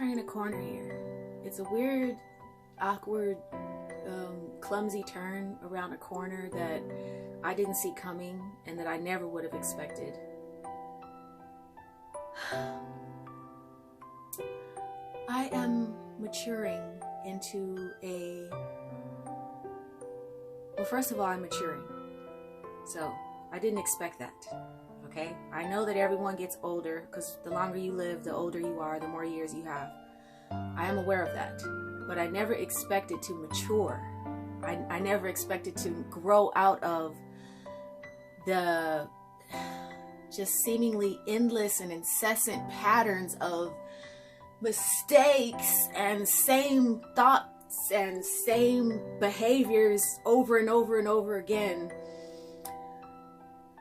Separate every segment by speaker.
Speaker 1: turning a corner here. It's a weird, awkward, clumsy turn around a corner that I didn't see coming and that I never would have expected. I am maturing into well, first of all, I'm maturing. So I didn't expect that. Okay? I know that everyone gets older because the longer you live, the older you are, the more years you have. I am aware of that. But I never expected to mature. I never expected to grow out of the just seemingly endless and incessant patterns of mistakes and same thoughts and same behaviors over and over and over again.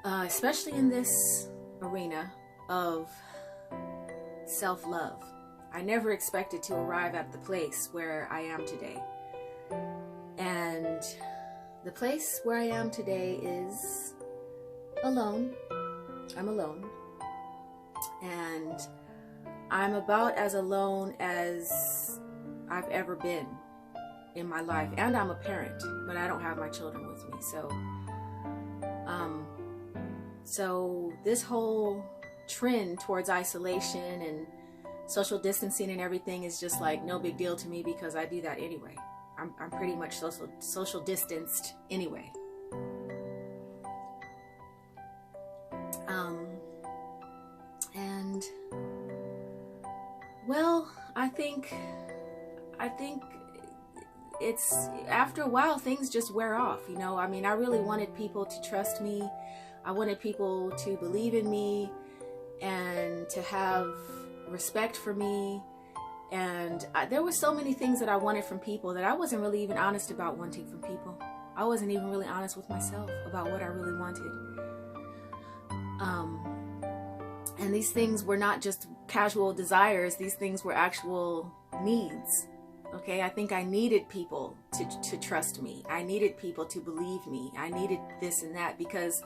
Speaker 1: Especially in this arena of self-love. I never expected to arrive at the place where I am today. And the place where I am today is alone. I'm alone. And I'm about as alone as I've ever been in my life. And I'm a parent, but I don't have my children with me. So this whole trend towards isolation and social distancing and everything is just like no big deal to me because I do that anyway. I'm pretty much social distanced anyway. And well, I think it's after a while things just wear off, you know. I mean, I really wanted people to trust me. I wanted people to believe in me and to have respect for me. And there were so many things that I wanted from people that I wasn't really even honest about wanting from people. I wasn't even really honest with myself about what I really wanted. And these things were not just casual desires. These things were actual needs. Okay, I think I needed people to trust me. I needed people to believe me. I needed this and that because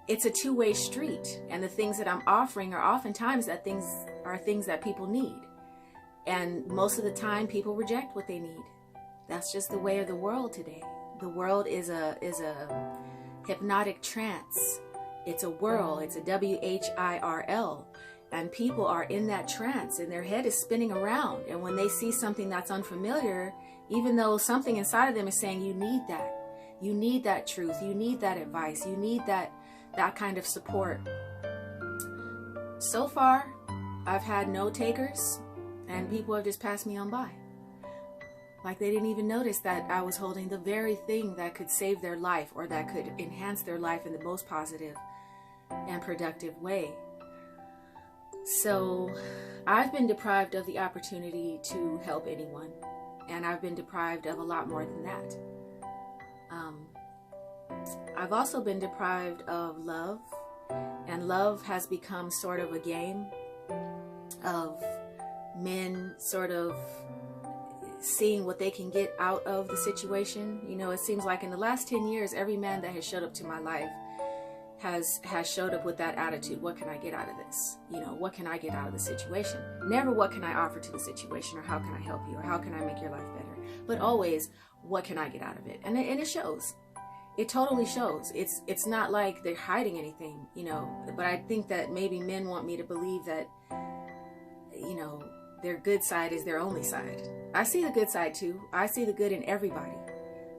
Speaker 1: it's a two-way street. And the things that I'm offering are oftentimes things that people need. And most of the time, people reject what they need. That's just the way of the world today. The world is a hypnotic trance. It's a whirl. It's a WHIRL. And people are in that trance and their head is spinning around. And when they see something that's unfamiliar, even though something inside of them is saying, you need that. You need that truth. You need that advice. You need that kind of support. So far, I've had no takers. And people have just passed me on by. Like they didn't even notice that I was holding the very thing that could save their life or that could enhance their life in the most positive and productive way. So I've been deprived of the opportunity to help anyone. And I've been deprived of a lot more than that. I've also been deprived of love. And love has become sort of a game of men sort of seeing what they can get out of the situation. You know, it seems like in the last 10 years, every man that has showed up to my life has showed up with that attitude. What can I get out of this? You know, what can I get out of the situation? Never what can I offer to the situation or how can I help you or how can I make your life better? But always, what can I get out of it? And it shows. It totally shows. It's not like they're hiding anything, you know, but I think that maybe men want me to believe that, you know, their good side is their only side. I see the good side too. I see the good in everybody.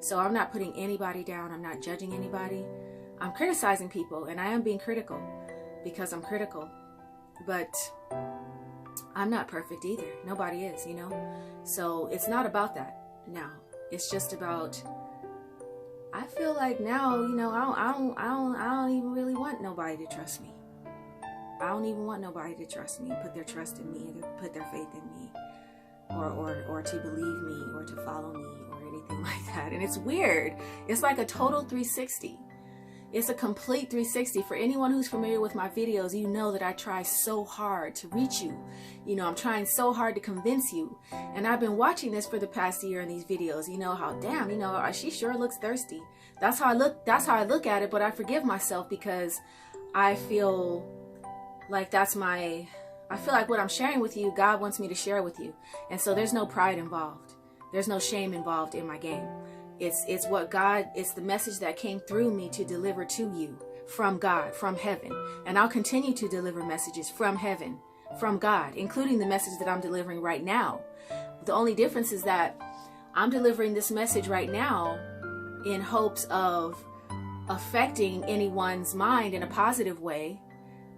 Speaker 1: So I'm not putting anybody down. I'm not judging anybody. I'm criticizing people and I am being critical because I'm critical. But I'm not perfect either. Nobody is, you know. So it's not about that now. It's just about, I feel like now, you know, I don't even really want nobody to trust me. I don't even want nobody to trust me and put their trust in me and to put their faith in me or to believe me or to follow me or anything like that. And it's weird. It's like a total 360. It's a complete 360. For anyone who's familiar with my videos, you know that I try so hard to reach you. You know, I'm trying so hard to convince you. And I've been watching this for the past year in these videos. You know how, damn, you know, she sure looks thirsty. That's how I look at it, but I forgive myself because I feel like that's my I feel like what I'm sharing with you, God wants me to share with you. And so there's no pride involved. There's no shame involved in my game. It's what God, it's the message that came through me to deliver to you from God, from heaven. And I'll continue to deliver messages from heaven, from God, including the message that I'm delivering right now. The only difference is that I'm delivering this message right now in hopes of affecting anyone's mind in a positive way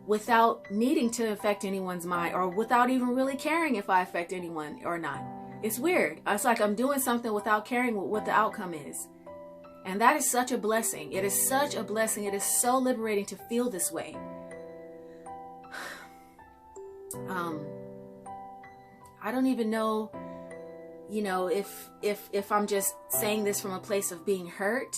Speaker 1: without needing to affect anyone's mind, or without even really caring if I affect anyone or not. It's weird. It's like I'm doing something without caring what the outcome is. And that is such a blessing. It is such a blessing. It is so liberating to feel this way. I don't even know, if I'm just saying this from a place of being hurt.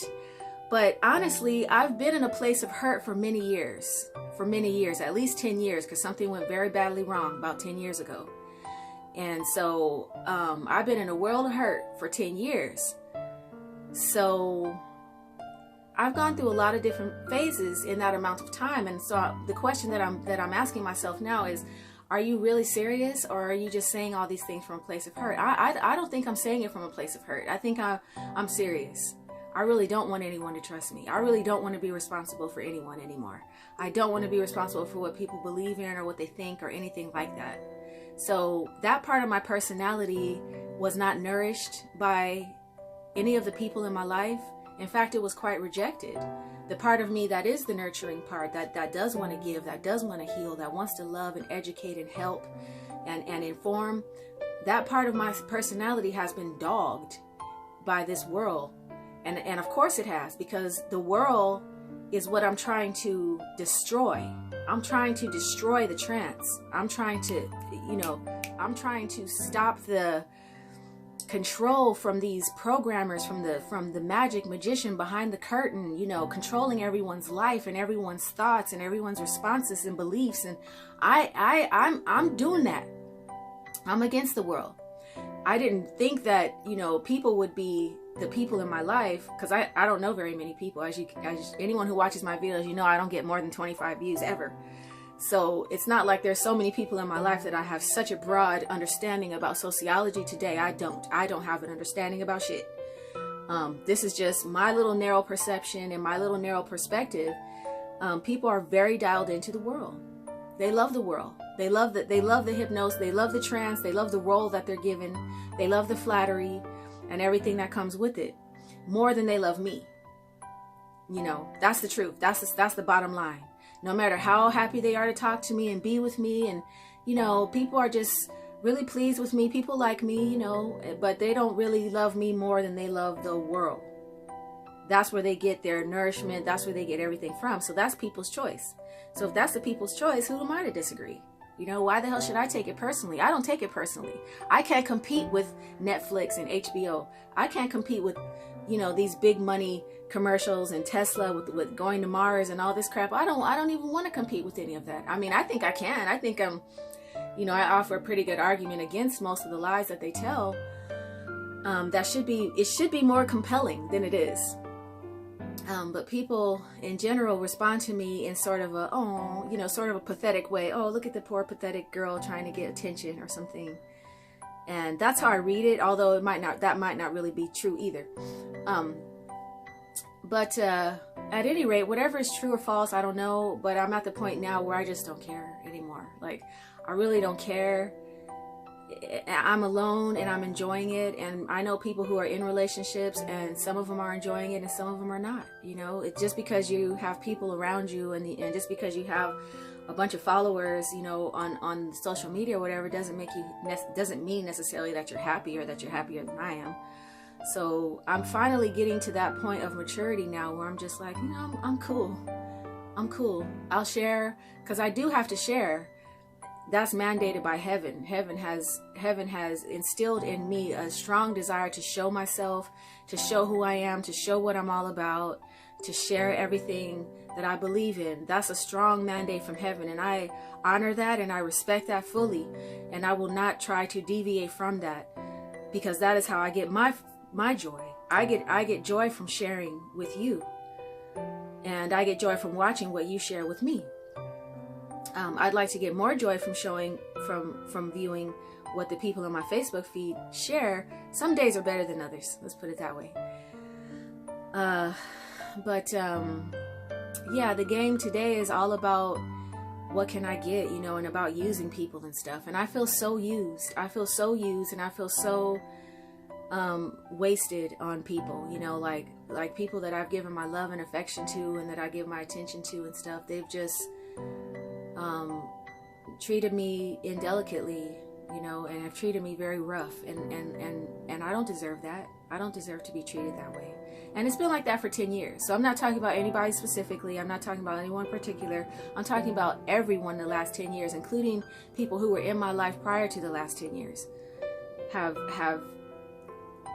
Speaker 1: But honestly, I've been in a place of hurt for many years, at least 10 years, because something went very badly wrong about 10 years ago. And so I've been in a world of hurt for 10 years. So I've gone through a lot of different phases in that amount of time. And so the question that I'm asking myself now is, are you really serious, or are you just saying all these things from a place of hurt? I don't think I'm saying it from a place of hurt. I think I'm serious. I really don't want anyone to trust me. I really don't want to be responsible for anyone anymore. I don't want to be responsible for what people believe in or what they think or anything like that. So that part of my personality was not nourished by any of the people in my life. In fact, it was quite rejected. The part of me that is the nurturing part, that does want to give, that does want to heal, that wants to love and educate and help and inform, that part of my personality has been dogged by this world. And of course it has, because the world is what I'm trying to destroy. I'm trying to destroy the trance. I'm trying to stop the control from these programmers, from the magic magician behind the curtain, controlling everyone's life and everyone's thoughts and everyone's responses and beliefs. And I'm doing that. I'm against the world. I didn't think that, people would be the people in my life, because I don't know very many people. As anyone who watches my videos, I don't get more than 25 views ever. So it's not like there's so many people in my life that I have such a broad understanding about sociology today. I don't have an understanding about shit. This is just my little narrow perception and my little narrow perspective. People are very dialed into the world. They love the world. They love the hypnosis. They love the trance. They love the role that they're given. They love the flattery and everything that comes with it more than they love me. That's the truth. That's the bottom line. No matter how happy they are to talk to me and be with me, and people are just really pleased with me. People like me, but they don't really love me more than they love the world. That's where they get their nourishment. That's where they get everything from. So that's people's choice. So if that's the people's choice, who am I to disagree? Why the hell should I take it personally? I don't take it personally. I can't compete with Netflix and HBO. I can't compete with, these big money commercials and Tesla with going to Mars and all this crap. I don't even want to compete with any of that. I mean, I think I can. I think I offer a pretty good argument against most of the lies that they tell. It should be more compelling than it is. But people in general respond to me in sort of a pathetic way. Oh, look at the poor pathetic girl trying to get attention or something. And that's how I read it, although that might not really be true either. But at any rate, whatever is true or false, I don't know. But I'm at the point now where I just don't care anymore. Like, I really don't care. I'm alone and I'm enjoying it. And I know people who are in relationships, and some of them are enjoying it and some of them are not. It's just because you have people around you and just because you have a bunch of followers, on social media or whatever, doesn't mean necessarily that you're happy or that you're happier than I am. So I'm finally getting to that point of maturity now where I'm just like, I'm cool. I'll share, because I do have to share. That's mandated by heaven. Heaven has instilled in me a strong desire to show myself, to show who I am, to show what I'm all about, to share everything that I believe in. That's a strong mandate from heaven, and I honor that and I respect that fully, and I will not try to deviate from that, because that is how I get my joy. I get joy from sharing with you, and I get joy from watching what you share with me. I'd like to get more joy from from viewing what the people on my Facebook feed share. Some days are better than others. Let's put it that way. Yeah, the game today is all about what can I get, you know, and about using people and stuff. And I feel so used. I feel so used, and I feel so wasted on people, you know, like people that I've given my love and affection to and that I give my attention to and stuff. They've just treated me indelicately, you know, and have treated me very rough, and I don't deserve that. I don't deserve to be treated that way. And it's been like that for 10 years. So I'm not talking about anybody specifically. I'm not talking about anyone in particular. I'm talking about everyone the last 10 years, including people who were in my life prior to the last 10 years. Have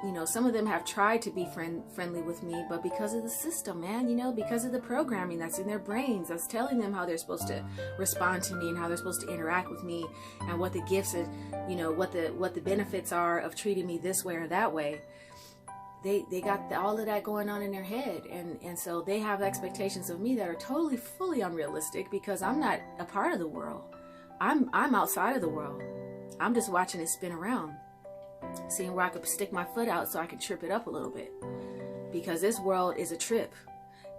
Speaker 1: you know, some of them have tried to be friendly with me, but because of the system, man, you know, because of the programming that's in their brains, that's telling them how they're supposed to respond to me and how they're supposed to interact with me and what the gifts and, you know, what the benefits are of treating me this way or that way. They got all of that going on in their head, and so they have expectations of me that are totally, fully unrealistic because I'm not a part of the world. I'm outside of the world. I'm just watching it spin around, seeing where I could stick my foot out so I can trip it up a little bit, because this world is a trip,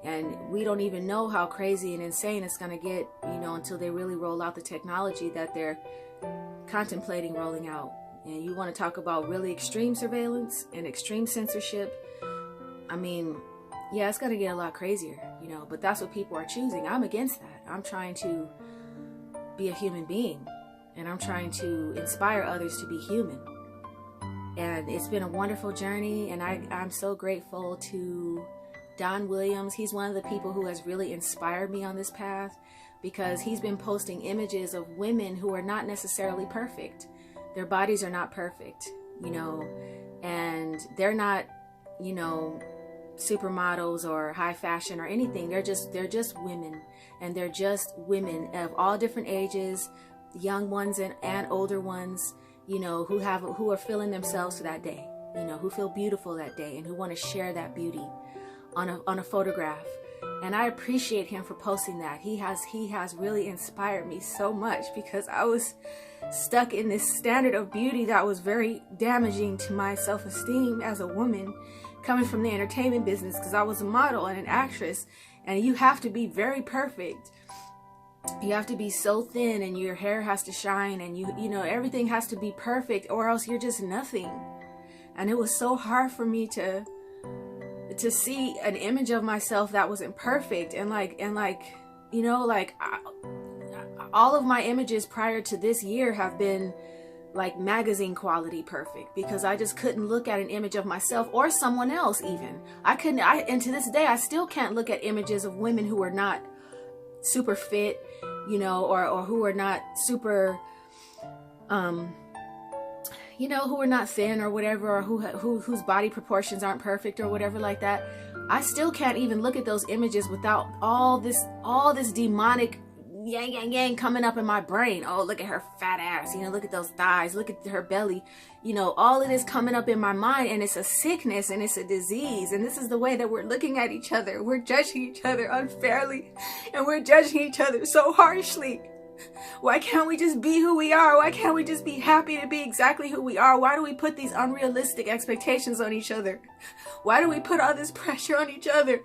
Speaker 1: and we don't even know how crazy and insane it's going to get, you know, until they really roll out the technology that they're contemplating rolling out. And you want to talk about really extreme surveillance and extreme censorship. I mean, yeah, it's going to get a lot crazier, you know, but that's what people are choosing. I'm against that. I'm trying to be a human being, and I'm trying to inspire others to be human. And it's been a wonderful journey, and I'm so grateful to Don Williams. He's one of the people who has really inspired me on this path, because he's been posting images of women who are not necessarily perfect. Their bodies are not perfect, you know, and they're not, you know, supermodels or high fashion or anything. They're just women, and they're just women of all different ages, young ones and older ones, you know, who are feeling themselves for that day, you know, who feel beautiful that day and who want to share that beauty on a photograph. And I appreciate him for posting that. He has really inspired me so much, because I was stuck in this standard of beauty that was very damaging to my self-esteem as a woman coming from the entertainment business, because I was a model and an actress, and you have to be very perfect. You have to be so thin, and your hair has to shine, and you know, everything has to be perfect, or else you're just nothing. And it was so hard for me to see an image of myself that wasn't perfect, and you know, like all of my images prior to this year have been like magazine quality perfect, because I just couldn't look at an image of myself or someone else. Even and to this day I still can't look at images of women who are not super fit, you know, or who are not super you know, who are not thin or whatever, or whose body proportions aren't perfect or whatever like that. I still can't even look at those images without all this demonic yang coming up in my brain. Oh, look at her fat ass, you know, look at those thighs, look at her belly, you know, all of this coming up in my mind, and it's a sickness and it's a disease. And this is the way that we're looking at each other. We're judging each other unfairly, and we're judging each other so harshly. Why can't we just be who we are? Why can't we just be happy to be exactly who we are? Why do we put these unrealistic expectations on each other? Why do we put all this pressure on each other?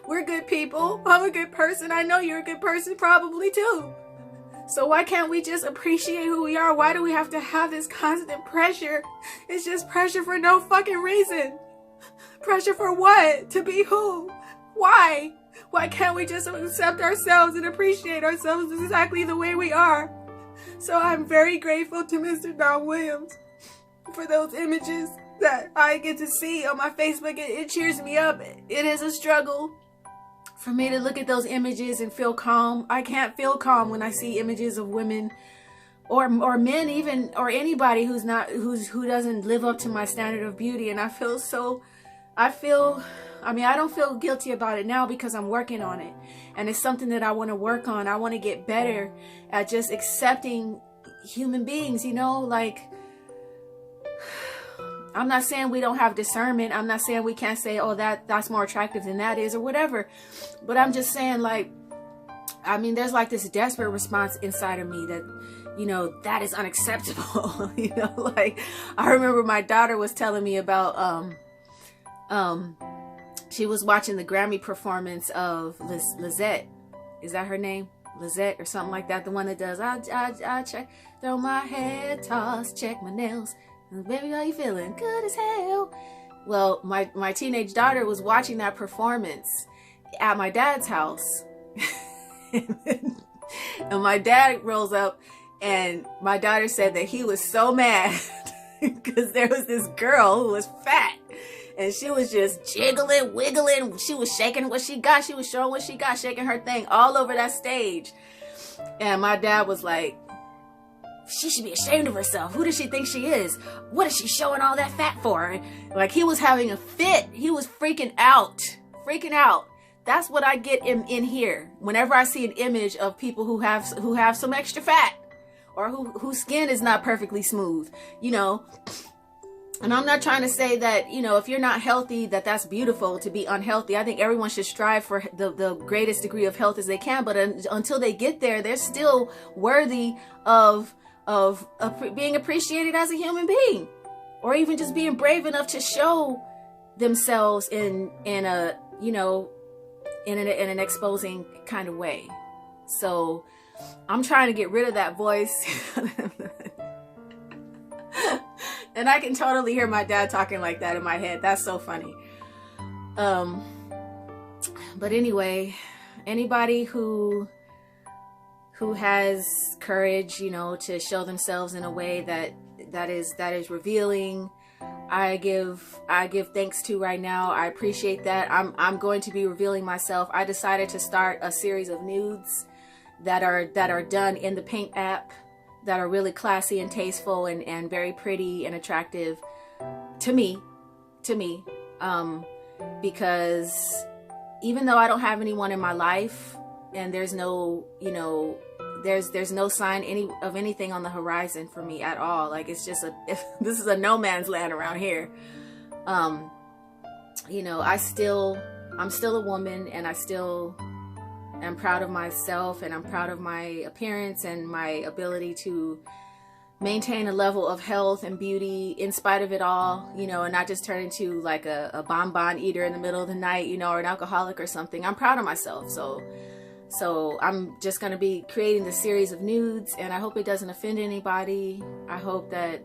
Speaker 1: We're good people. I'm a good person. I know you're a good person probably too. So why can't we just appreciate who we are? Why do we have to have this constant pressure? It's just pressure for no fucking reason. Pressure for what? To be who? Why? Why can't we just accept ourselves and appreciate ourselves exactly the way we are? So I'm very grateful to Mr. Don Williams for those images that I get to see on my Facebook. It cheers me up. It is a struggle for me to look at those images and feel calm. I can't feel calm when I see images of women or men even, or anybody who doesn't live up to my standard of beauty. And I don't feel guilty about it now, because I'm working on it, and it's something that I want to work on. I want to get better at just accepting human beings, you know, like, I'm not saying we don't have discernment. I'm not saying we can't say, oh, that's more attractive than that is, or whatever, but I'm just saying, like, I mean, there's like this desperate response inside of me that, you know, that is unacceptable. You know, like I remember my daughter was telling me about, she was watching the Grammy performance of Lizette. Is that her name? Lizette or something like that. The one that does, I check, throw my head, toss, check my nails. Baby, how you feeling? Good as hell. Well, my teenage daughter was watching that performance at my dad's house. And my dad rolls up and my daughter said that he was so mad because there was this girl who was fat and she was just jiggling, wiggling. She was shaking what she got. She was showing what she got, shaking her thing all over that stage. And my dad was like, she should be ashamed of herself. Who does she think she is? What is she showing all that fat for? Like he was having a fit. He was freaking out. Freaking out. That's what I get in here. Whenever I see an image of people who have some extra fat or whose skin is not perfectly smooth, you know. And I'm not trying to say that, you know, if you're not healthy, that's beautiful to be unhealthy. I think everyone should strive for the greatest degree of health as they can. But until they get there, they're still worthy of being appreciated as a human being, or even just being brave enough to show themselves in a, you know, in an exposing kind of way. So I'm trying to get rid of that voice. And I can totally hear my dad talking like that in my head. That's so funny. But anyway, anybody who has courage, you know, to show themselves in a way that is revealing, I give thanks to right now. I appreciate that. I'm going to be revealing myself. I decided to start a series of nudes that are done in the Paint app, that are really classy and tasteful and very pretty and attractive to me. Because even though I don't have anyone in my life and there's no, you know, there's no sign of anything on the horizon for me at all. Like it's just this is a no man's land around here. You know, I'm still a woman, and I still am proud of myself, and I'm proud of my appearance and my ability to maintain a level of health and beauty in spite of it all, you know, and not just turn into like a bonbon eater in the middle of the night, you know, or an alcoholic or something. I'm proud of myself. So I'm just going to be creating this series of nudes, and I hope it doesn't offend anybody. I hope that,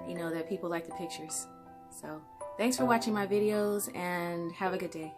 Speaker 1: you know, that people like the pictures. So thanks for watching my videos, and have a good day.